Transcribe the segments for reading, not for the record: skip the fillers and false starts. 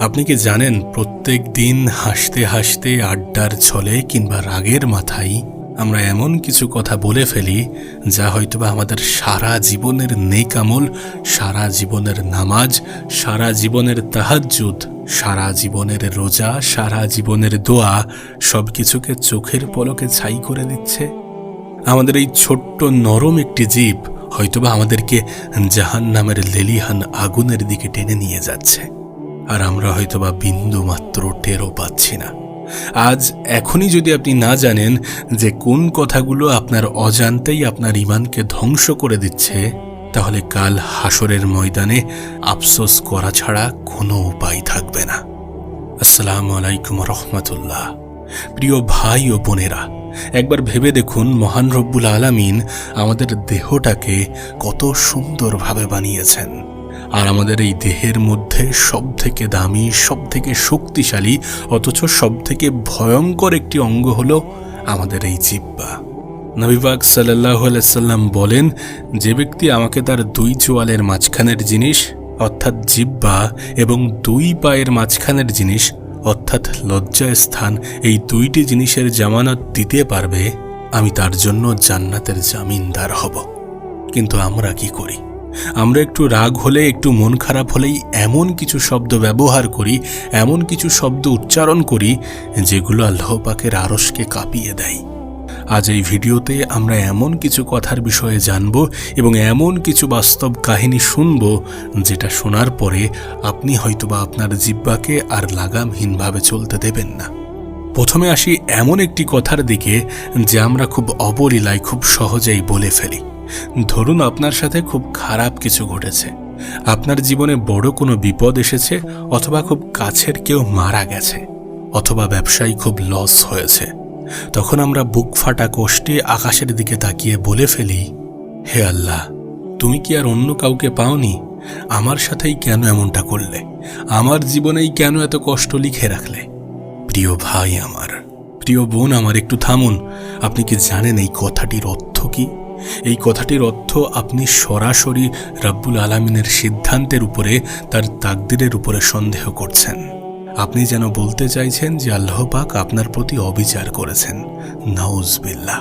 আপনি কি জানেন প্রত্যেক দিন হাসতে হাসতে আড্ডার ছলে কিংবা রাগের মাথায় আমরা এমন কিছু কথা বলে ফেলি যা হয়তোবা আমাদের সারা জীবনের নেক আমল, সারা জীবনের নামাজ, সারা জীবনের তাহাজ্জুদ, সারা জীবনের রোজা, সারা জীবনের দোয়া সবকিছুকে চোখের পলকে ছাই করে দিচ্ছে। আমাদের এই ছোট্ট নরম একটি জীব হয়তোবা আমাদেরকে জাহান্নামের লেলিহান আগুনের দিকে টেনে নিয়ে যাচ্ছে, আর আমরা হয়তোবা বিন্দু মাত্র টেরও পাচ্ছি না। আজ এখনই যদি আপনি না জানেন যে কোন কথাগুলো আপনার অজান্তেই আপনার ঈমানকে ধ্বংস করে দিচ্ছে, তাহলে কাল হাসরের ময়দানে আফসোস করা ছাড়া কোনো উপায় থাকবে না। আসসালামু আলাইকুম রহমতুল্লাহ। প্রিয় ভাই ও বোনেরা, একবার ভেবে দেখুন মহান রব্বুল আলামিন আমাদের দেহটাকে কত সুন্দরভাবে বানিয়েছেন, আর আমাদের এই দেহের মধ্যে সবথেকে দামি, সবথেকে শক্তিশালী অথচ সবথেকে ভয়ঙ্কর একটি অঙ্গ হলো আমাদের এই জিহ্বা। নবী পাক সাল্লাল্লাহু আলাইহি সাল্লাম বলেন, যে ব্যক্তি আমাকে তার দুই চোয়ালের মাঝখানের জিনিস অর্থাৎ জিহ্বা এবং দুই পায়ের মাঝখানের জিনিস অর্থাৎ লজ্জাস্থান, এই দুইটি জিনিসের জামানত দিতে পারবে, আমি তার জন্য জান্নাতের জামিনদার হব। কিন্তু আমরা কি করি? আমরা একটু রাগ হলে, একটু মন খারাপ হলেই এমন কিছু শব্দ ব্যবহার করি, এমন কিছু শব্দ উচ্চারণ করি যেগুলো আল্লাহ পাকের আরশকে কাঁপিয়ে দেয়। আজ এই ভিডিওতে আমরা এমন কিছু কথার বিষয়ে জানব এবং এমন কিছু বাস্তব কাহিনী শুনব যেটা শোনার পরে আপনি হয়তোবা আপনার জিহ্বাকে আর লাগামহীনভাবে চলতে দেবেন না। প্রথমে আসি এমন একটি কথার দিকে যে আমরা খুব অবলীলায়, খুব সহজেই বলে ফেলি। ধরুন আপনার সাথে খুব খারাপ কিছু ঘটেছে, আপনার জীবনে বড় কোনো বিপদ এসেছে, অথবা খুব কাছের কেউ মারা গেছে, অথবা ব্যবসায় খুব লস হয়েছে। তখন আমরা বুক ফাটা কষ্টে আকাশের দিকে তাকিয়ে বলে ফেলি, হে আল্লাহ, তুমি কি আর অন্য কাউকে পাওনি? আমার সাথেই কেন এমনটা করলে? আমার জীবনেই কেন এত কষ্ট লিখে রাখলে? প্রিয় ভাই আমার, প্রিয় বোন আমার, একটু থামুন। আপনি কি জানেন এই কথাটির অর্থ কি? এই কথাটির অর্থ আপনি সরাসরি রব্বুল আলামিনের সিদ্ধান্তের উপরে, তার তাকদিরের উপরে সন্দেহ করছেন। আপনি যেন বলতে চাইছেন যে আল্লাহ পাক আপনার প্রতি অবিচার করেছেন। নাউজুবিল্লাহ।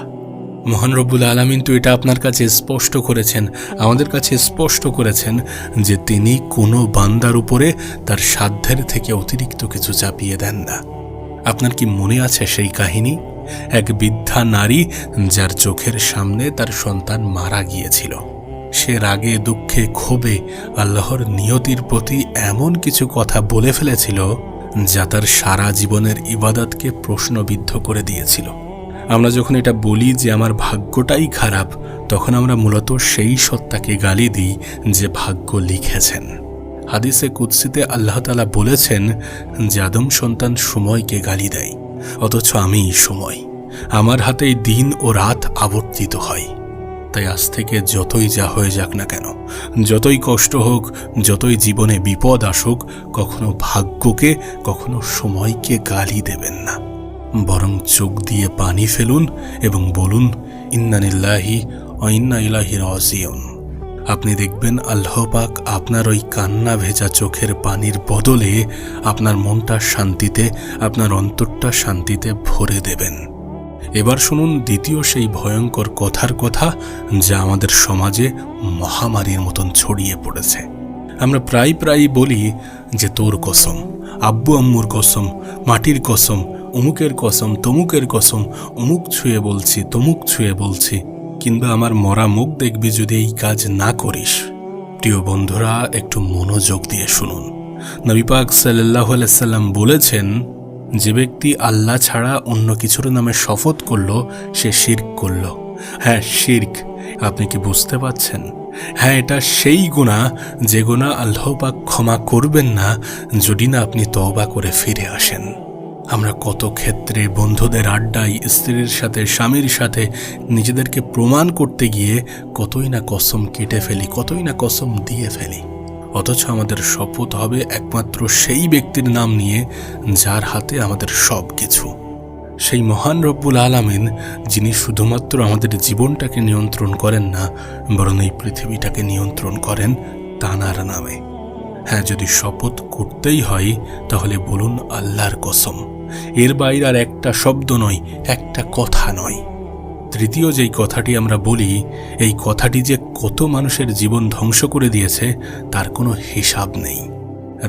মহান রব্বুল আলামিন তো এটা আপনার কাছে স্পষ্ট করেছেন, আমাদের কাছে স্পষ্ট করেছেন যে তিনি কোনো বান্দার উপরে তার সাধ্যের থেকে অতিরিক্ত কিছু চাপিয়ে দেন না। আপনার কি মনে আছে সেই কাহিনী? এক বৃদ্ধা নারী যার চোখের সামনে তার সন্তান মারা গিয়েছিল। সে রাগে, দুঃখে, ক্ষোভে আল্লাহর নিয়তির প্রতি এমন কিছু কথা বলে ফেলেছিল যা তার সারা জীবনের ইবাদতকে প্রশ্নবিদ্ধ করে দিয়েছিল। আমরা যখন এটা বলি যে আমার ভাগ্যটাই খারাপ, তখন আমরা মূলত সেই সত্তাকে গালি দিই যে ভাগ্য লিখেছেন। হাদিসে কুদসিতে আল্লাহ তাআলা বলেছেন যে আদম সন্তান সময়কে গালি দেয়, অথচ আমিই সময়, আমার হাতেই দিন ও রাত আবর্তিত হয়। তাই আজ থেকে যতই যা হয়ে যাক না কেন, যতই কষ্ট হোক, যতই জীবনে বিপদ আসুক, কখনো ভাগ্যকে, কখনো সময়কে গালি দেবেন না, বরং চোখ দিয়ে পানি ফেলুন এবং বলুন, ইন্না লিল্লাহি ওয়া ইন্না ইলাইহি রাজিউন। আপনি দেখবেন আল্লাহ পাক আপনার ওই কান্না ভেজা চোখের পানির বদলে আপনার মনটা শান্তিতে, আপনার অন্তরটা শান্তিতে ভরে দেবেন। এবার শুনুন দ্বিতীয় সেই ভয়ঙ্কর কথার কথা যা আমাদের সমাজে মহামারীর মতন ছড়িয়ে পড়েছে। আমরা প্রায় বলি যে তোর কসম, আব্বু আম্মুর কসম, মাটির কসম, অমুকের কসম, তমুকের কসম, অমুক ছুঁয়ে বলছি, তমুক ছুঁয়ে বলছি, কিংবা আমার মরা মুখ দেখবি যদি এই কাজ না করিস। প্রিয় বন্ধুরা, একটু মনোযোগ দিয়ে শুনুন। নবী পাক সাল্লাল্লাহু আলাইহি সাল্লাম বলেছেন, যে ব্যক্তি আল্লাহ ছাড়া অন্য কিছুর নামে শপথ করল সে শিরক করল। হ্যাঁ, শিরক। আপনি কি বুঝতে পারছেন? হ্যাঁ, এটা সেই গুনাহ যে গুনাহ আল্লাহ পাক ক্ষমা করবেন না যদি না আপনি তওবা করে ফিরে আসেন। আমরা কত ক্ষেত্রে বন্ধুদের আড্ডায়, স্ত্রীর সাথে, স্বামীর সাথে নিজেদেরকে প্রমাণ করতে গিয়ে কতই না কসম কেটে ফেলি, কতই না কসম দিয়ে ফেলি, অথচ আমাদের শপথ হবে একমাত্র সেই ব্যক্তির নাম নিয়ে যার হাতে আমাদের সব কিছু। সেই মহান রব্বুল আলামিন যিনি শুধুমাত্র আমাদের জীবনটাকে নিয়ন্ত্রণ করেন না, বরং এই পৃথিবীটাকে নিয়ন্ত্রণ করেন তানার নামে। হ্যাঁ, যদি শপথ করতেই হয় তাহলে বলুন আল্লাহর কসম, এর বাইরে আর একটা শব্দ নয়, একটা কথা নয়। তৃতীয় যেই কথাটি আমরা বলি, এই কথাটি যে কত মানুষের জীবন ধ্বংস করে দিয়েছে তার কোনো হিসাব নেই।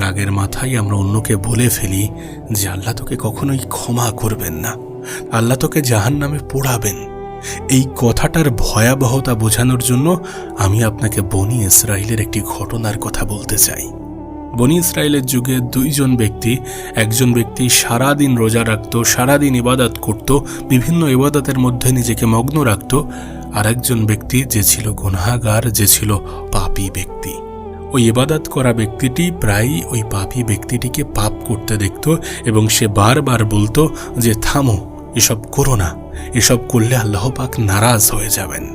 রাগের মাথায় আমরা অন্যকে বলে ফেলি যে আল্লাহ তোকে কখনোই ক্ষমা করবেন না, আল্লাহ তোকে জাহান্নামে পোড়াবেন। এই কথাটার ভয়াবহতা বোঝানোর জন্য আমি আপনাকে বনি ইসরাইলের একটি ঘটনার কথা বলতে চাই। বনি ইসরাইলের যুগে দুইজন ব্যক্তি, একজন ব্যক্তি সারাদিন রোজা রাখত, সারাদিন ইবাদত করত, বিভিন্ন ইবাদতের মধ্যে নিজেকে মগ্ন রাখত, আর একজন ব্যক্তি যে ছিল গুনাহগার, যে ছিল পাপী ব্যক্তি। ওই ইবাদত করা ব্যক্তিটি প্রায়ই ওই পাপী ব্যক্তিটিকে পাপ করতে দেখত এবং সে বারবার বলতো যে থামো, এসব করো না, এসব করলে আল্লাহ পাক নারাজ হয়ে যাবেন।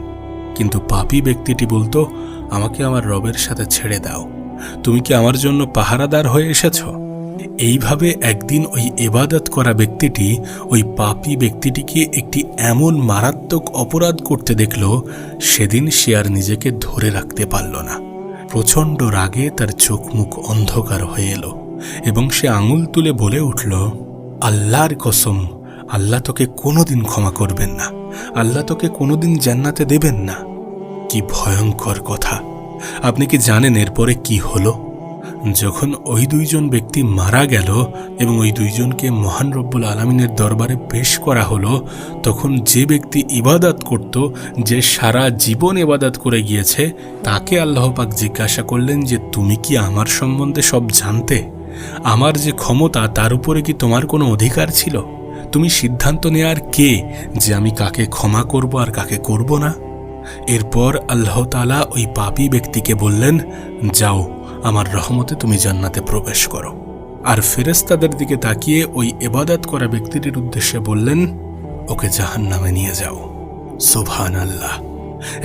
কিন্তু পাপী ব্যক্তিটি বলতো, আমাকে আমার রবের সাথে ছেড়ে দাও, তুমি কি আমার জন্য পাহারাদার হয়ে এসেছ? এইভাবে একদিন ওই ইবাদত করা ব্যক্তিটি ওই পাপী ব্যক্তিটিকে একটি এমন মারাত্মক অপরাধ করতে দেখল, সেদিন সে আর নিজেকে ধরে রাখতে পারল না। প্রচণ্ড রাগে তার চোখ মুখ অন্ধকার হয়ে এলো এবং সে আঙুল তুলে বলে উঠল, আল্লাহর কসম, আল্লাহ তোকে কোনোদিন ক্ষমা করবেন না, আল্লাহ তোকে কোনোদিন জান্নাতে দেবেন না। কি ভয়ঙ্কর কথা! আপনি কি জানেন এরপরে কি হলো? যখন ওই দুইজন ব্যক্তি মারা গেল এবং ওই দুইজনকে মহান রব্বুল আলামিনের দরবারে পেশ করা হলো, তখন যে ব্যক্তি ইবাদত করত, যে সারা জীবন ইবাদত করে গিয়েছে, তাকে আল্লাহ পাক জিজ্ঞাসা করলেন যে তুমি কি আমার সম্বন্ধে সব জানতে? আমার যে ক্ষমতা তার উপরে কি তোমার কোনো অধিকার ছিল? তুমি সিদ্ধান্ত নেয়ার কে যে আমি কাকে ক্ষমা করব আর কাকে করব না? এরপর আল্লাহ তাআলা ওই পাপী ব্যক্তিকে বললেন, যাও, আমার রহমতে তুমি জান্নাতে প্রবেশ করো। আর ফেরেশতাদের দিকে তাকিয়ে ওই ইবাদত করা ব্যক্তিটির উদ্দেশ্যে বললেন, ওকে জাহান্নামে নিয়ে যাও। সুবহানাল্লাহ!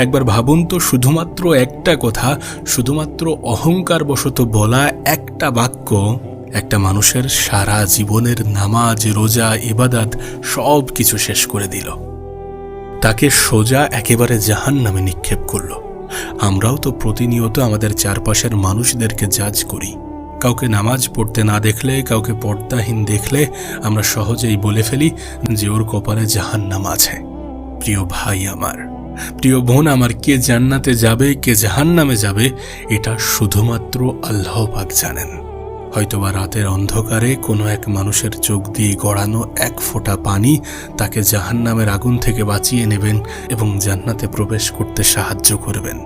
একবার ভাবুন তো, শুধুমাত্র একটা কথা, শুধুমাত্র অহংকার বশত বলা একটা বাক্য একটা মানুষের সারা জীবনের নামাজ, রোজা, ইবাদত সব কিছু শেষ করে দিল, তাকে সোজা একেবারে জাহান্নামে নিক্ষেপ করল। আমরাও তো প্রতিনিয়ত আমাদের চারপাশের মানুষদেরকে জাজ করি। কাউকে নামাজ পড়তে না দেখলে, কাউকে পর্দাহীন দেখলে আমরা সহজেই বলে ফেলি যে ওর কপালে জাহান্নাম আছে। প্রিয় ভাই আমার, প্রিয় বোন আমার, কে জান্নাতে যাবে, কে জাহান্নামে যাবে, এটা শুধুমাত্র আল্লাহ পাক জানেন। হয়তোবা রাতের অন্ধকারে কোনো এক মানুষের চোখ দিয়ে গড়ানো এক ফোঁটা পানি তাকে জাহান্নামের আগুন থেকে বাঁচিয়ে নেবেন এবং জান্নাতে প্রবেশ করতে সাহায্য করবেন।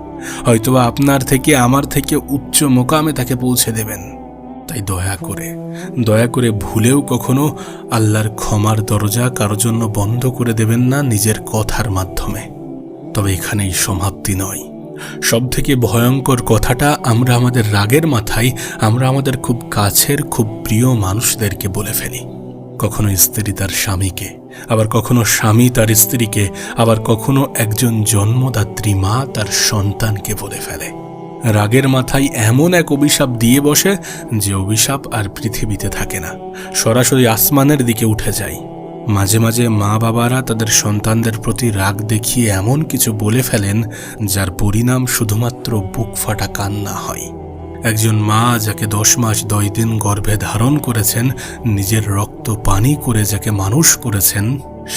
হয়তোবা আপনার থেকে, আমার থেকে উচ্চ মোকামে তাকে পৌঁছে দেবেন। তাই দয়া করে ভুলেও কখনো আল্লাহর ক্ষমার দরজা কারো জন্য বন্ধ করে দেবেন না নিজের কথার মাধ্যমে। তবে এখানেই সমাপ্তি নয়। সবথেকে ভয়ঙ্কর কথাটা আমরা আমাদের রাগের মাথায় আমরা আমাদের খুব কাছের, খুব প্রিয় মানুষদেরকে বলে ফেলি। কখনো স্ত্রী তার স্বামীকে, আবার কখনো স্বামী তার স্ত্রীকে, আবার কখনো একজন জন্মদাত্রী মা তার সন্তানকে বলে ফেলে। রাগের মাথায় এমন এক অভিশাপ দিয়ে বসে যে অভিশাপ আর পৃথিবীতে থাকে না, সরাসরি আসমানের দিকে উঠে যায়। মাঝে মাঝে মা বাবারা তাদের সন্তানদের প্রতি রাগ দেখিয়ে এমন কিছু বলে ফেলেন যার পরিণাম শুধুমাত্র বুক ফাটা কান্না হয়। একজন মা যাকে 10 মাস 10 দিন গর্ভে ধারণ করেছেন, নিজের রক্ত পানি করে যাকে মানুষ করেছেন,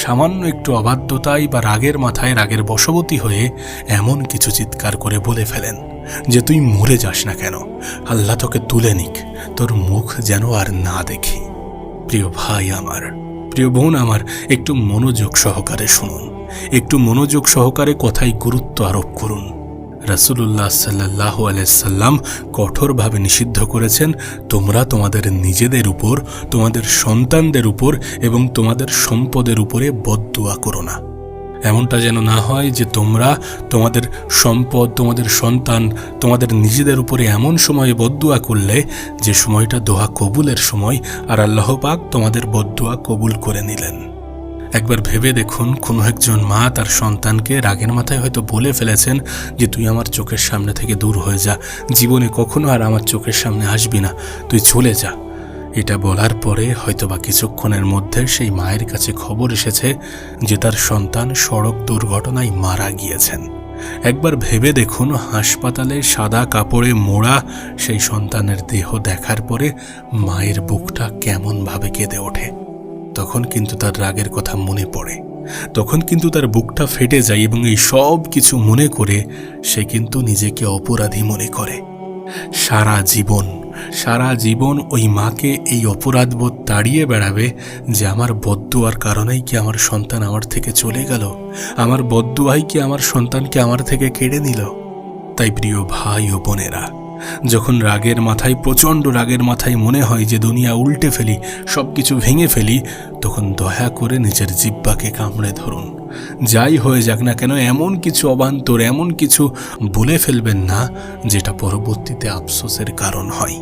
সামান্য একটু অবাধ্যতায় বা রাগের মাথায় রাগের বশবর্তী হয়ে এমন কিছু চিৎকার করে বলে ফেলেন যে তুই মরে যাস না কেন, আল্লাহ তোকে তুলে নিক, তোর মুখ যেন আর না দেখি। প্রিয় ভাই আমার, প্রিয় বোন আমার, একটু মনোযোগ সহকারে শুনুন, একটু মনোযোগ সহকারে কথায় গুরুত্ব আরোপ করুন। রাসূলুল্লাহ সাল্লাল্লাহু আলাইহি সাল্লাম কঠোরভাবে নিষিদ্ধ করেছেন, তোমরা তোমাদের নিজেদের উপর, তোমাদের সন্তানদের উপর এবং তোমাদের সম্পদের উপরে বদদুয়া করো না। এমনটা যেন না হয় যে তোমরা তোমাদের সম্পদ, তোমাদের সন্তান, তোমাদের নিজেদের উপরে এমন সময়ে বদদুয়া করলে যে সময়টা দোয়া কবুলের সময়, আর আল্লাহ পাক তোমাদের বদদুয়া কবুল করে নিলেন। একবার ভেবে দেখুন, কোনো একজন মা তার সন্তানকে রাগের মাথায় হয়তো বলে ফেলেছেন যে তুই আমার চোখের সামনে থেকে দূর হয়ে যা, জীবনে কখনো আর আমার চোখের সামনে আসবি না, তুই চলে যা। এটা বলার পরে হয়তোবা কিছুক্ষণের মধ্যে সেই মায়ের কাছে খবর এসেছে যে তার সন্তান সড়ক দুর্ঘটনায় মারা গিয়েছেন। একবার ভেবে দেখুন, হাসপাতালে সাদা কাপড়ে মোড়া সেই সন্তানের দেহ দেখার পরে মায়ের বুকটা কেমনভাবে কেঁদে ওঠে। তখন কিন্তু তার রাগের কথা মনে পড়ে, তখন কিন্তু তার বুকটা ফেটে যায় এবং এই সব কিছু মনে করে সে কিন্তু নিজেকে অপরাধী মনে করে। সারা জীবন ওই মাকে এই অপরাধবোধ তাড়িয়ে বেড়াবে যে আমার বদদুয়ার কারণেই কি আমার সন্তান আমার থেকে চলে গেল, আমার বদদুয়াই কি আমার সন্তানকে আমার থেকে কেড়ে নিল। তাই প্রিয় ভাই ও বোনেরা, যখন প্রচণ্ড রাগের মাথায় মনে হয় যে দুনিয়া উল্টে ফেলি, সব কিছু ভেঙে ফেলি, তখন দয়া করে নিজের জিহ্বাকে কামড়ে ধরুন। যাই হয়ে যাক না কেন, এমন কিছু অবান্তর, এমন কিছু বলে ফেলবেন না যেটা পরবর্তীতে আফসোসের কারণ হয়।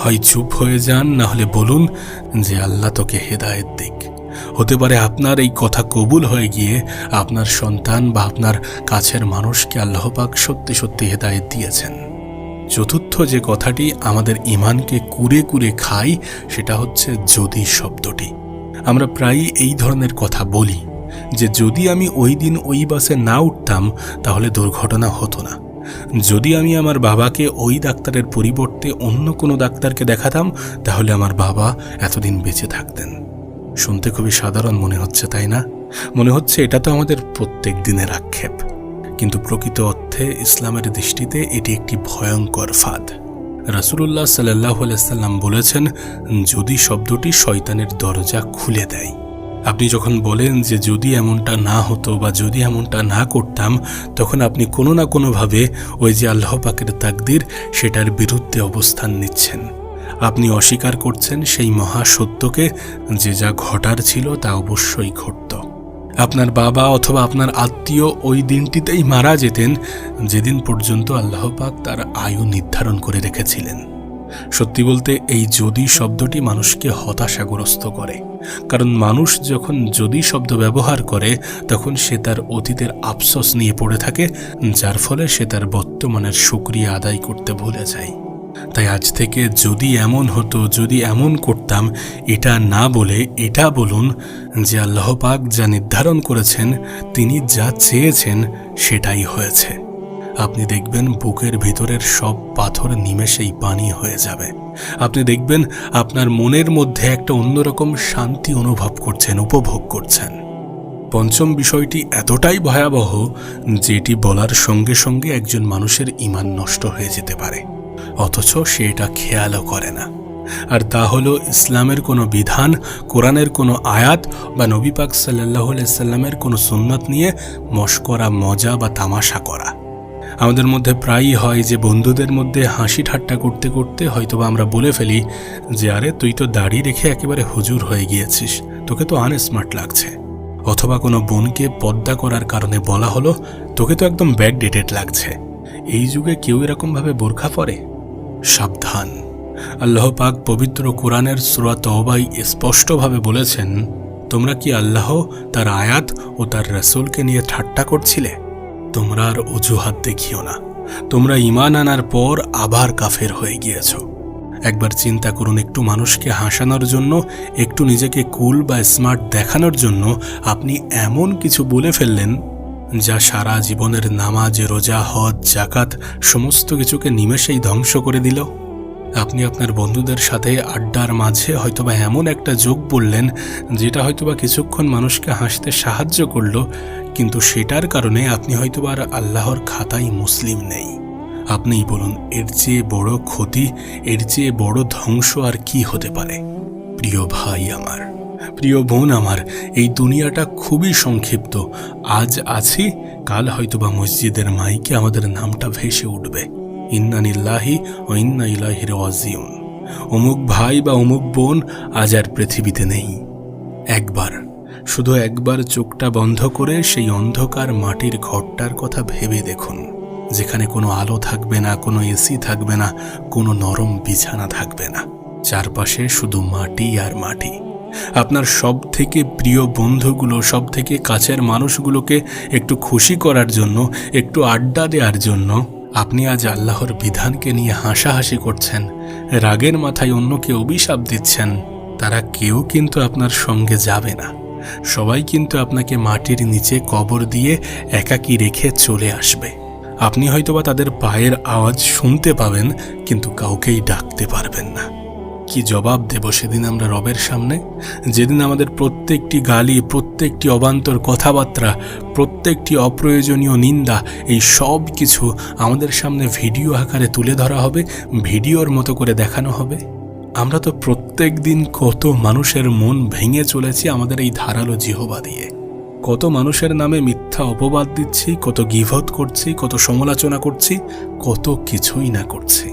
হয় চুপ হয়ে যান, না হলে বলুন যে আল্লাহ তোকে হেদায়েত দিক। হতে পারে আপনার এই কথা কবুল হয়ে গিয়ে আপনার সন্তান বা আপনার কাছের মানুষকে আল্লাহ পাক সত্যি সত্যি হেদায়েত দিয়েছেন। চতুর্থ যে কথাটি আমাদের ঈমানকে কুরে কুরে খায়, সেটা হচ্ছে যদি শব্দটি। আমরা প্রায়ই এই ধরনের কথা বলি যে যদি আমি ওই দিন ওই বাসে না উঠতাম তাহলে দুর্ঘটনা হতো না, যদি আমি আমার বাবাকে ওই ডাক্তারের পরিবর্তে অন্য কোনো ডাক্তারকে দেখাতাম তাহলে আমার বাবা এতদিন বেঁচে থাকতেন। শুনতে খুবই সাধারণ মনে হচ্ছে, তাই না? মনে হচ্ছে এটা তো আমাদের প্রত্যেক দিনের আক্ষেপ, কিন্তু প্রকৃত অর্থে ইসলামের দৃষ্টিতে এটি একটি ভয়ঙ্কর ফাঁদ। রাসূলুল্লাহ সাল্লাল্লাহু আলাইহি সাল্লাম বলেছেন, যদি শব্দটি শয়তানের দরজা খুলে দেয়। আপনি যখন বলেন যে যদি এমনটা না হতো বা যদি এমনটা না করতাম, তখন আপনি কোনো না কোনোভাবে ওই যে আল্লাহ পাকের তাকদির, সেটার বিরুদ্ধে অবস্থান নিচ্ছেন। আপনি অস্বীকার করছেন সেই মহা সত্যকে যে যা ঘটার ছিল তা অবশ্যই ঘটত। আপনার বাবা অথবা আপনার আত্মীয় ওই দিনটিতেই মারা যেতেন যেদিন পর্যন্ত আল্লাহ পাক তার আয়ু নির্ধারণ করে রেখেছিলেন। সত্যি বলতে এই যদি শব্দটি মানুষকে হতাশাগ্রস্ত করে, কারণ মানুষ যখন যদি শব্দ ব্যবহার করে তখন সে তার অতীতের আফসোস নিয়ে পড়ে থাকে, যার ফলে সে তার বর্তমানের শুকরিয়া আদায় করতে ভুলে যায়। তাই আজ থেকে যদি এমন হতো, যদি এমন করতাম, এটা না বলে এটা বলুন যে আল্লাহ পাক যা নির্ধারণ করেছেন, তিনি যা চেয়েছেন সেটাই হয়েছে। আপনি দেখবেন বুকের ভিতরের সব পাথর নিমেষেই পানি হয়ে যাবে। আপনি দেখবেন আপনার মনের মধ্যে একটা অন্যরকম শান্তি অনুভব করছেন, উপভোগ করছেন। পঞ্চম বিষয়টি এতটাই ভয়াবহ যেটি বলার সঙ্গে সঙ্গে একজন মানুষের ঈমান নষ্ট হয়ে যেতে পারে, অথচ সে এটা খেয়ালও করে না। আর তা হলো ইসলামের কোনো বিধান, কোরআনের কোনো আয়াত বা নবী পাক সাল্লাল্লাহু আলাইহি সাল্লামের কোনো সুন্নাত নিয়ে মশকরা, মজা বা তামাশা করা। আমাদের মধ্যে প্রায়ই হয় যে বন্ধুদের মধ্যে হাসি ঠাট্টা করতে করতে হয়তোবা আমরা বলে ফেলি যে আরে তুই তো দাড়ি রেখে একেবারে হুজুর হয়ে গিয়েছিস, তোকে তো আনস্মার্ট লাগছে। অথবা কোনো বোনকে পর্দা করার কারণে বলা হলো তোকে তো একদম ব্যাকডেটেড লাগছে। এই যুগে কেউ এরকমভাবে বোরখা পরে? সাবধান! আল্লাহ পাক পবিত্র কোরআনের সূরা তওবায় স্পষ্টভাবে বলেছেন, তোমরা কি আল্লাহ, তার আয়াত ও তার রাসূলকে নিয়ে ঠাট্টা করছিলে? তোমরা আর অজুহাত দেখিও না, তোমরা ঈমান আনার পর আবার কাফের হয়ে গিয়েছ। একবার চিন্তা করুন, একটু মানুষকে হাসানোর জন্য, একটু নিজেকে কুল বা স্মার্ট দেখানোর জন্য আপনি এমন কিছু বলে ফেললেন যা সারা জীবনের নামাজ, রোজা, হজ, যাকাত সমস্ত কিছুকে নিমেষেই ধ্বংস করে দিল। আপনি আপনার বন্ধুদের সাথে আড্ডার মাঝে হয়তোবা এমন একটা যোগ বললেন যেটা হয়তোবা কিছুক্ষণ মানুষকে হাসতে সাহায্য করলো, কিন্তু সেটার কারণে আপনি হয়তোবা আর আল্লাহর খাতায় মুসলিম নেই। আপনিই বলুন, এর চেয়ে বড় ক্ষতি, এর চেয়ে বড় ধ্বংস আর কি হতে পারে? প্রিয় ভাই আমার, প্রিয় বোন আমার, এই দুনিয়াটা খুবই সংক্ষিপ্ত। আজ আছি, কাল হয়তোবা মসজিদের মাইকে আমাদের নামটা ভেসে উঠবে, ইন্না লিল্লাহি ওয়া ইন্না ইলাইহি রাজিউন। অমুক ভাই বা অমুক বোন আজ আর পৃথিবীতে নেই। শুধু একবার চোখটা বন্ধ করে সেই অন্ধকার মাটির ঘরটার কথা ভেবে দেখুন, যেখানে কোনো আলো থাকবে না, কোনো এসি থাকবে না, কোনো নরম বিছানা থাকবে না, চারপাশে শুধু মাটি আর মাটি। আপনার সব থেকে প্রিয় বন্ধুগুলো, সব থেকে কাছের মানুষগুলোকে একটু খুশি করার জন্য, একটু আড্ডা দেওয়ার জন্য আপনি আজ আল্লাহর বিধানকে নিয়ে হাসাহাসি করছেন, রাগের মাথায় অন্যকে অভিশাপ দিচ্ছেন। তারা কেউ কিন্তু আপনার সঙ্গে যাবে না, সবাই কিন্তু আপনাকে মাটির নিচে কবর দিয়ে একাকী রেখে চলে আসবে। আপনি হয়তোবা তাদের পায়ের আওয়াজ শুনতে পাবেন, কিন্তু কাউকেই ডাকতে পারবেন না। কি জবাব দেব সেদিন আমরা রবের সামনে, যেদিন আমাদের প্রত্যেকটি গালি, প্রত্যেকটি অবান্তর কথাবার্তা, প্রত্যেকটি অপ্রয়োজনীয় নিন্দা, এই সব কিছু আমাদের সামনে ভিডিও আকারে তুলে ধরা হবে, ভিডিওর মতো করে দেখানো হবে। আমরা তো প্রত্যেক দিন কত মানুষের মন ভেঙে চলেছি আমাদের এই ধারালো জিহবা দিয়ে। কত মানুষের নামে মিথ্যা অপবাদ দিচ্ছি, কত গীবত করছি, কত সমালোচনা করছি, কত কিছুই না করছি।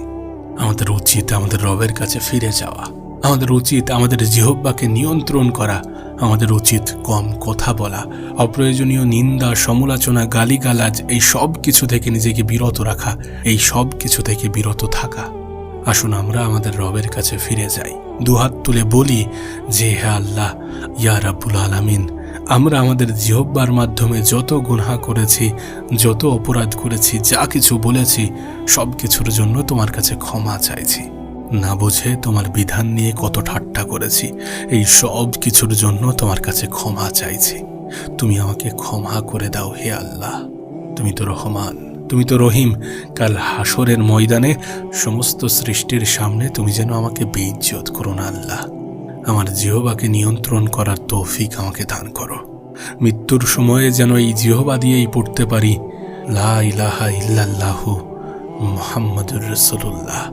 আমাদের উচিত আমাদের রবের কাছে ফিরে যাওয়া। আমাদের উচিত আমাদের জিহ্বাকে নিয়ন্ত্রণ করা। আমাদের উচিত কম কথা বলা, অপ্রয়োজনীয় নিন্দা, সমালোচনা, গালিগালাজ, এই সব কিছু থেকে নিজেকে বিরত রাখা, এই সব কিছু থেকে বিরত থাকা। আসুন আমরা আমাদের রবের কাছে ফিরে যাই, দুহাত তুলে বলি যে, হে আল্লাহ, ইয়া রাব্বুল আলামিন, আমরা আমাদের জিহ্বার মাধ্যমে যত গুনাহ করেছি, যত অপরাধ করেছি, যা কিছু বলেছি, সব কিছুর জন্য তোমার কাছে ক্ষমা চাইছি। না বুঝে তোমার বিধান নিয়ে কত ঠাট্টা করেছি, এই সব কিছুর জন্য তোমার কাছে ক্ষমা চাইছি। তুমি আমাকে ক্ষমা করে দাও হে আল্লাহ। তুমি তো রহমান, তুমি তো রহিম। কাল হাসরের ময়দানে সমস্ত সৃষ্টির সামনে তুমি যেন আমাকে বেইজ্জত করো না আল্লাহ। আমার জিহ্বাকে নিয়ন্ত্রণ করার তৌফিক আমাকে দান করো। মৃত্যুর সময়ে যেন এই জিহ্বা দিয়েই পড়তে পারি, লা ইলাহা ইল্লাল্লাহু মুহাম্মাদুর রাসূলুল্লাহ।